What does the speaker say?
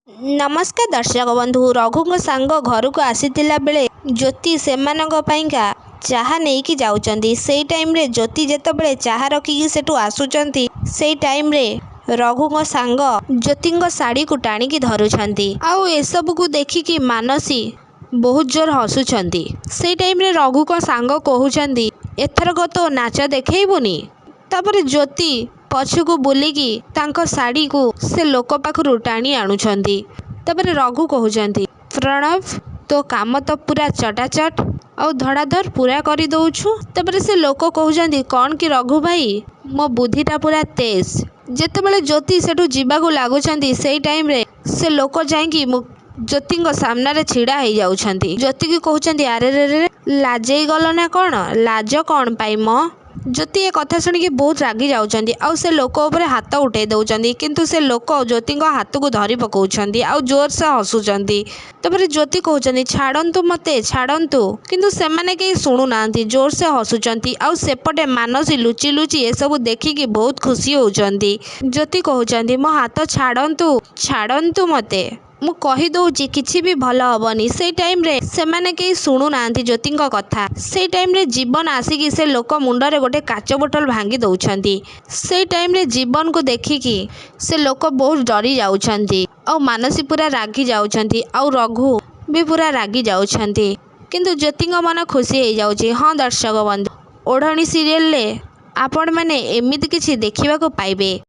नमस्कार दर्शक बंधु। रघु सांग घर को आसीतिला बेले ज्योति सेमानक पाइका चाहा नेइकी जाउचंदी। सेई टाइम रे ज्योति जेतेबेले चाहा रखिकी सेठू आसुचंती, सेई टाइम रे रघु सांग ज्योति साड़ी को टाणिकी धरुछंती। आउ एसबू को देखिकी मानसी बहुत जोर हसुछंती। सेई टाइम रे रघु सांग कहउछंती, एथरक तो नाच देखैबुनी। तापर ज्योति पछकू बुलिकी तांको साड़ी को से लोक पाखरु टाणी आणुछंती। तापर रघु कहउछंती, प्रणव तो काम तो पूरा चटाचट और धड़ाधड़ पूरा कर दउछु। तापर से लोक कहउछंती, कौन कि रघु भाई मो बुद्धिटा पूरा तेज। जेतेबेले ज्योति सेठू जीवाकू लागुछंती, सेई टाइम रे से लोक जाईकी ज्योति सामने रे छिड़ा हो जाउछंती। ज्योति की कहउछंती, अरे रे रे लाजई गल ना कौन, लाज कौन पाई मो। ज्योति ए कथा शुणिकी बहुत रागी जाउछंती आउ से लोक ऊपर हाथ उठे दउछंती, किंतु से लोक ज्योति हाथ को धरी पकाउछंती आउ जोर से हसुछंती। तापर ज्योति कहउछंती, छाड़ंतु मते छाड़ंतु, किंतु सेमाने केही सुनु नांती, जोर से हसुछंती। आउ सेपटे मानसी लुचि लुचि ए सब देखिकी बहुत खुशी होउछंती। ज्योति कहउछंती, मो हाथ छाड़ंतु छाड़ंतु मते, मु कही दउची किछि भी भल हबनी। से टाइम रे सेमाने केही सुनु नांती ज्योति कथा। से टाइम रे जीवन आसिकी से लोक मुंडरे गोटे काच बोतल भांगी दउछंती। से टाइम रे जीवन को देखिकी से लोक बहुत डरी जाउछंती और मानसी पूरा रागी जाउछंती और रघु भी पूरा रागी जाउछंती, किंतु ज्योति मन खुशी हो जाउची। हाँ दर्शक बंधु, ओढ़णी सीरियल ले आपण माने एमिति किछि देखिबाको पाइबे।